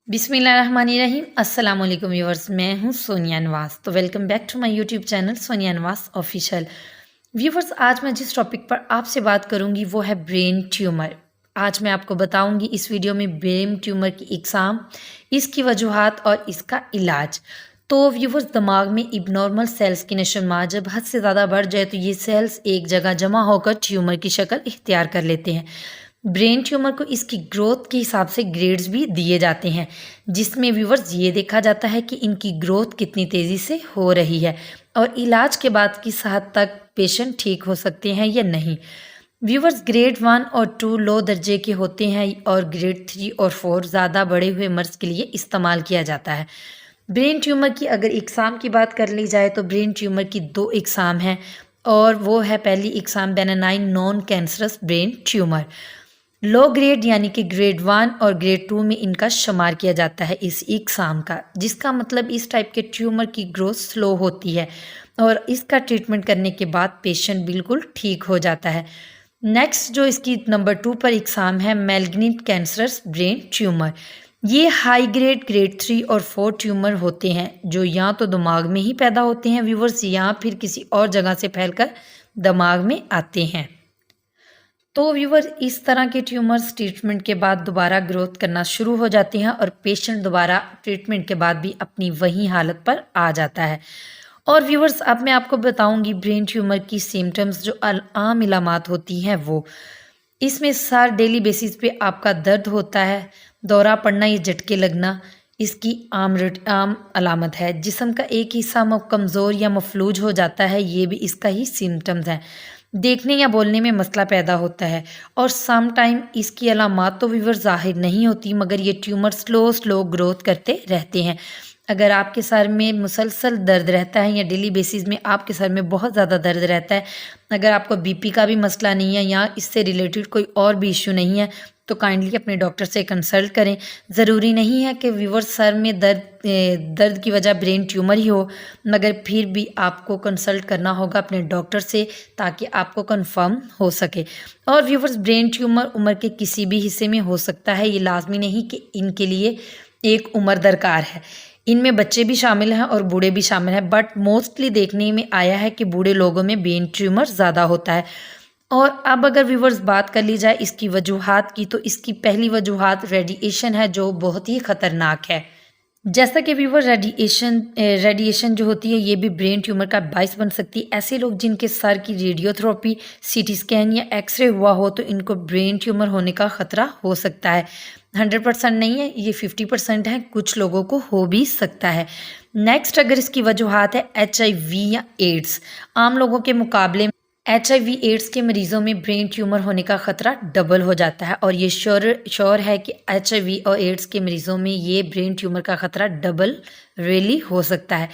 बिस्मिल्लाहिर्रहमानिर्रहीम। अस्सलाम वालेकुम व्यूवर्स, मैं हूं सोनिया नवाज। तो welcome back to my YouTube channel Sonia Nawaz official. Viewers, आज मैं जिस टॉपिक पर आपसे बात करूंगी वो है ब्रेन ट्यूमर। आज मैं आपको बताऊंगी इस वीडियो में ब्रेन ट्यूमर की इकसाम, इसकी वजूहात और इसका इलाज। तो व्यूवर्स, दिमाग में इबनॉर्मल सेल्स की नशोनुमा जब हद से ज़्यादा बढ़ जाए तो ये सेल्स एक जगह जमा होकर ट्यूमर की शक्ल इख्तियार कर लेते हैं। ब्रेन ट्यूमर को इसकी ग्रोथ के हिसाब से ग्रेड्स भी दिए जाते हैं, जिसमें व्यूवर्स ये देखा जाता है कि इनकी ग्रोथ कितनी तेज़ी से हो रही है और इलाज के बाद किस हद तक पेशेंट ठीक हो सकते हैं या नहीं। व्यूवर्स, ग्रेड 1 और 2 लो दर्जे के होते हैं और ग्रेड 3 और 4 ज़्यादा बढ़े हुए मर्ज के लिए इस्तेमाल किया जाता है। ब्रेन ट्यूमर की अगर इकसाम की बात कर ली जाए तो ब्रेन ट्यूमर की दो इकसाम हैं, और वो है पहली इकसाम benign non cancerous brain tumour. Low grade यानी कि ग्रेड 1 और ग्रेड 2 में इनका शुमार किया जाता है इस इकसाम का, जिसका मतलब इस टाइप के ट्यूमर की ग्रोथ स्लो होती है और इसका ट्रीटमेंट करने के बाद पेशेंट बिल्कुल ठीक हो जाता है। नेक्स्ट जो इसकी नंबर 2 पर इकसाम है मैलिग्नेंट कैंसरस ब्रेन ट्यूमर। ये हाई ग्रेड ग्रेड 3 और 4 ट्यूमर होते हैं जो या तो दिमाग में ही पैदा होते हैं व्यूवर्स, या फिर किसी और जगह से फैलकर दिमाग में आते हैं। तो व्यूवर, इस तरह के ट्यूमर्स ट्रीटमेंट के बाद दोबारा ग्रोथ करना शुरू हो जाते हैं और पेशेंट दोबारा ट्रीटमेंट के बाद भी अपनी वही हालत पर आ जाता है। और व्यूवर्स, अब मैं आपको बताऊंगी ब्रेन ट्यूमर की सिम्टम्स जो आम इलामात होती हैं वो। इसमें सर डेली बेसिस पे आपका दर्द होता है, दौरा पड़ना या झटके लगना इसकी आम अलामत है। जिस्म का एक हिस्सा कमज़ोर या मफलूज हो जाता है, ये भी इसका ही सिम्टम्स है। देखने या बोलने में मसला पैदा होता है और सम टाइम इसकी अलामात तो व्यूअर ज़ाहिर नहीं होती, मगर ये ट्यूमर स्लो ग्रोथ करते रहते हैं। अगर आपके सर में मुसलसल दर्द रहता है या डेली बेसिस में आपके सर में बहुत ज़्यादा दर्द रहता है, अगर आपको बीपी का भी मसला नहीं है या इससे रिलेटेड कोई और भी इश्यू नहीं है, तो काइंडली अपने डॉक्टर से कंसल्ट करें। ज़रूरी नहीं है कि व्यूअर सर में दर्द की वजह ब्रेन ट्यूमर ही हो, मगर फिर भी आपको कंसल्ट करना होगा अपने डॉक्टर से ताकि आपको कंफर्म हो सके। और व्यूअर्स, ब्रेन ट्यूमर उम्र के किसी भी हिस्से में हो सकता है, ये लाजमी नहीं कि इनके लिए एक उम्र दरकार है। इनमें बच्चे भी शामिल हैं और बूढ़े भी शामिल हैं, बट मोस्टली देखने में आया है कि बूढ़े लोगों में ब्रेन ट्यूमर ज़्यादा होता है। और अब अगर व्यूवर्स बात कर ली जाए इसकी वजूहात की, तो इसकी पहली वजूहात रेडिएशन है जो बहुत ही ख़तरनाक है। जैसा कि व्यूवर, रेडिएशन जो होती है ये भी ब्रेन ट्यूमर का बायस बन सकती है। ऐसे लोग जिनके सर की रेडियोथेरेपी, सीटी स्कैन या एक्सरे हुआ हो तो इनको ब्रेन ट्यूमर होने का ख़तरा हो सकता है। 100% नहीं है, ये 50% है, कुछ लोगों को हो भी सकता है। नेक्स्ट अगर इसकी वजूहात है HIV या एड्स। आम लोगों के मुकाबले HIV एड्स के मरीज़ों में ब्रेन ट्यूमर होने का ख़तरा डबल हो जाता है, और ये श्योर है कि HIV और एड्स के मरीज़ों में ये ब्रेन ट्यूमर का ख़तरा डबल रियली हो सकता है।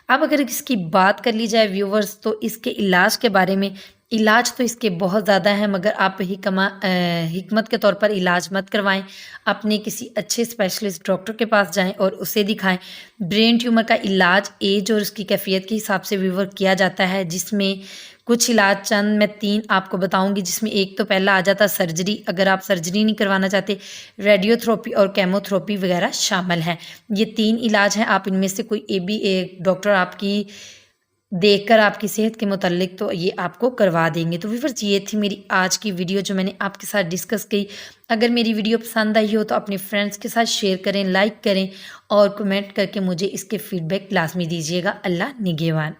अब अगर इसकी बात कर ली जाए व्यूवर्स, तो इसके इलाज के बारे में, इलाज तो इसके बहुत ज़्यादा हैं, मगर आप हिकमत के तौर पर इलाज मत करवाएं। अपने किसी अच्छे स्पेशलिस्ट डॉक्टर के पास जाएं और उसे दिखाएं। ब्रेन ट्यूमर का इलाज एज और उसकी कैफियत के हिसाब से व्यूवर किया जाता है, जिसमें कुछ इलाज चंद मैं 3 आपको बताऊंगी, जिसमें एक तो पहला आ जाता सर्जरी। अगर आप सर्जरी नहीं करवाना चाहते, रेडियोथेरेपी और केमोथेरेपी वगैरह शामिल हैं। ये 3 इलाज हैं, आप इनमें से कोई एक डॉक्टर आपकी देखकर आपकी सेहत के मुतालिक तो ये आपको करवा देंगे। तो व्यूअर्स, ये थी मेरी आज की वीडियो जो मैंने आपके साथ डिस्कस की। अगर मेरी वीडियो पसंद आई हो तो अपने फ्रेंड्स के साथ शेयर करें, लाइक करें और कमेंट करके मुझे इसके फीडबैक लाजमी दीजिएगा। अल्लाह निगहबान।